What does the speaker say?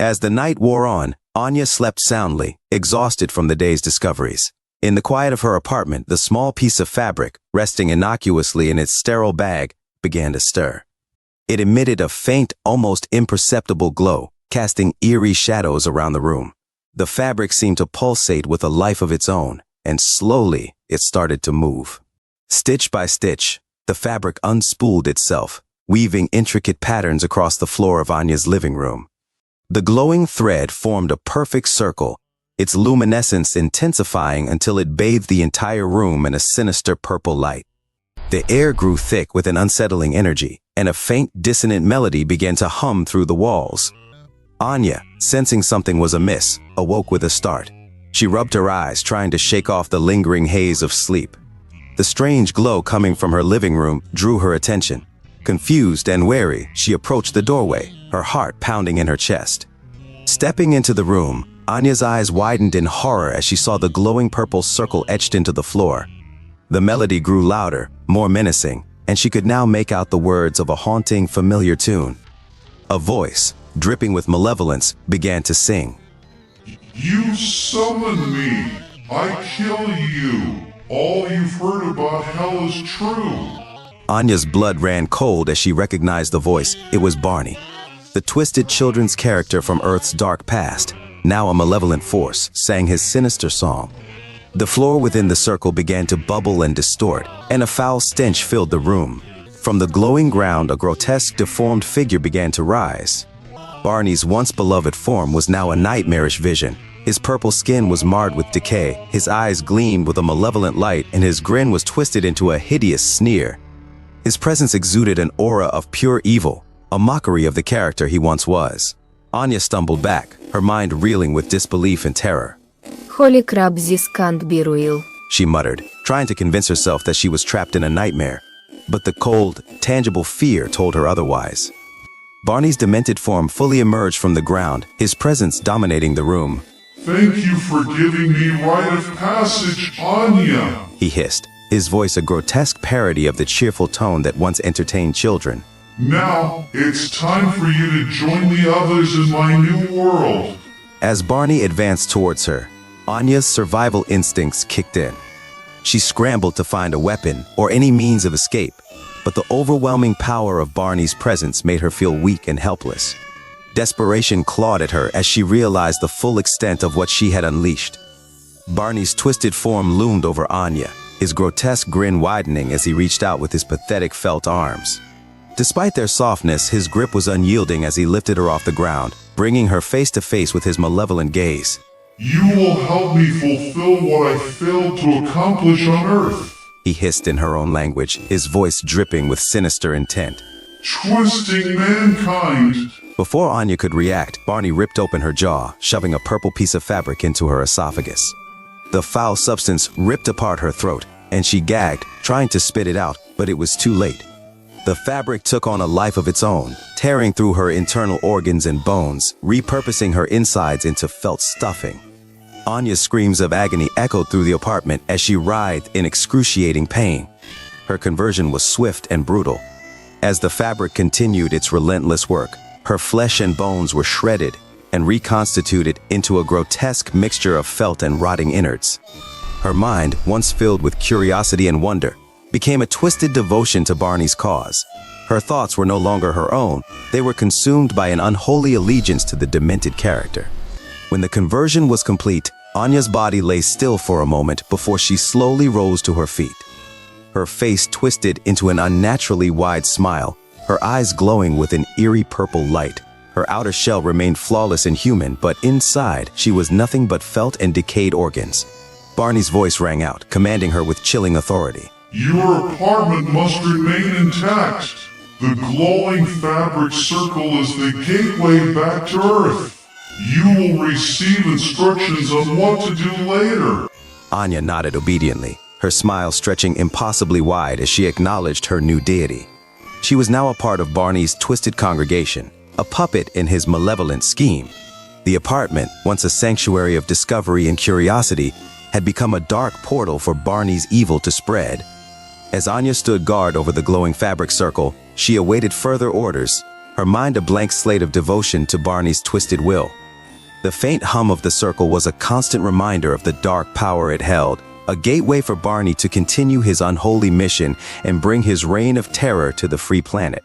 As the night wore on, Anya slept soundly, exhausted from the day's discoveries. In the quiet of her apartment, the small piece of fabric, resting innocuously in its sterile bag, began to stir. It emitted a faint, almost imperceptible glow, casting eerie shadows around the room. The fabric seemed to pulsate with a life of its own, and slowly it started to move. Stitch by stitch, the fabric unspooled itself, weaving intricate patterns across the floor of Anya's living room. The glowing thread formed a perfect circle, its luminescence intensifying until it bathed the entire room in a sinister purple light. The air grew thick with an unsettling energy, and a faint, dissonant melody began to hum through the walls. Anya, sensing something was amiss, awoke with a start. She rubbed her eyes, trying to shake off the lingering haze of sleep. The strange glow coming from her living room drew her attention. Confused and wary, she approached the doorway, her heart pounding in her chest. Stepping into the room, Anya's eyes widened in horror as she saw the glowing purple circle etched into the floor. The melody grew louder, more menacing, and she could now make out the words of a haunting, familiar tune. A voice, dripping with malevolence, began to sing. You summon me. I kill you. All you've heard about hell is true. Anya's blood ran cold as she recognized the voice. It was Barney, the twisted children's character from Earth's dark past. Now a malevolent force, sang his sinister song. The floor within the circle began to bubble and distort, and a foul stench filled the room. From the glowing ground, a grotesque, deformed figure began to rise. Barney's once beloved form was now a nightmarish vision. His purple skin was marred with decay, his eyes gleamed with a malevolent light, and his grin was twisted into a hideous sneer. His presence exuded an aura of pure evil, a mockery of the character he once was. Anya stumbled back, her mind reeling with disbelief and terror. Holy crap, this can't be real, she muttered, trying to convince herself that she was trapped in a nightmare. But the cold, tangible fear told her otherwise. Barney's demented form fully emerged from the ground, his presence dominating the room. Thank you for giving me rite of passage, Anya, he hissed, his voice a grotesque parody of the cheerful tone that once entertained children. Now, it's time for you to join the others in my new world. As Barney advanced towards her, Anya's survival instincts kicked in. She scrambled to find a weapon or any means of escape, but the overwhelming power of Barney's presence made her feel weak and helpless. Desperation clawed at her as she realized the full extent of what she had unleashed. Barney's twisted form loomed over Anya, his grotesque grin widening as he reached out with his pathetic felt arms. Despite their softness, his grip was unyielding as he lifted her off the ground, bringing her face to face with his malevolent gaze. You will help me fulfill what I failed to accomplish on Earth, he hissed in her own language, his voice dripping with sinister intent. Twisting mankind. Before Anya could react, Barney ripped open her jaw, shoving a purple piece of fabric into her esophagus. The foul substance ripped apart her throat, and she gagged, trying to spit it out, but it was too late. The fabric took on a life of its own, tearing through her internal organs and bones, repurposing her insides into felt stuffing. Anya's screams of agony echoed through the apartment as she writhed in excruciating pain. Her conversion was swift and brutal. As the fabric continued its relentless work, her flesh and bones were shredded and reconstituted into a grotesque mixture of felt and rotting innards. Her mind, once filled with curiosity and wonder, became a twisted devotion to Barney's cause. Her thoughts were no longer her own, they were consumed by an unholy allegiance to the demented character. When the conversion was complete, Anya's body lay still for a moment before she slowly rose to her feet. Her face twisted into an unnaturally wide smile, her eyes glowing with an eerie purple light. Her outer shell remained flawless and human, but inside she was nothing but felt and decayed organs. Barney's voice rang out, commanding her with chilling authority. Your apartment must remain intact. The glowing fabric circle is the gateway back to Earth. You will receive instructions on what to do later. Anya nodded obediently, her smile stretching impossibly wide as she acknowledged her new deity. She was now a part of Barney's twisted congregation, a puppet in his malevolent scheme. The apartment, once a sanctuary of discovery and curiosity, had become a dark portal for Barney's evil to spread. As Anya stood guard over the glowing fabric circle, she awaited further orders, her mind a blank slate of devotion to Barney's twisted will. The faint hum of the circle was a constant reminder of the dark power it held, a gateway for Barney to continue his unholy mission and bring his reign of terror to the free planet.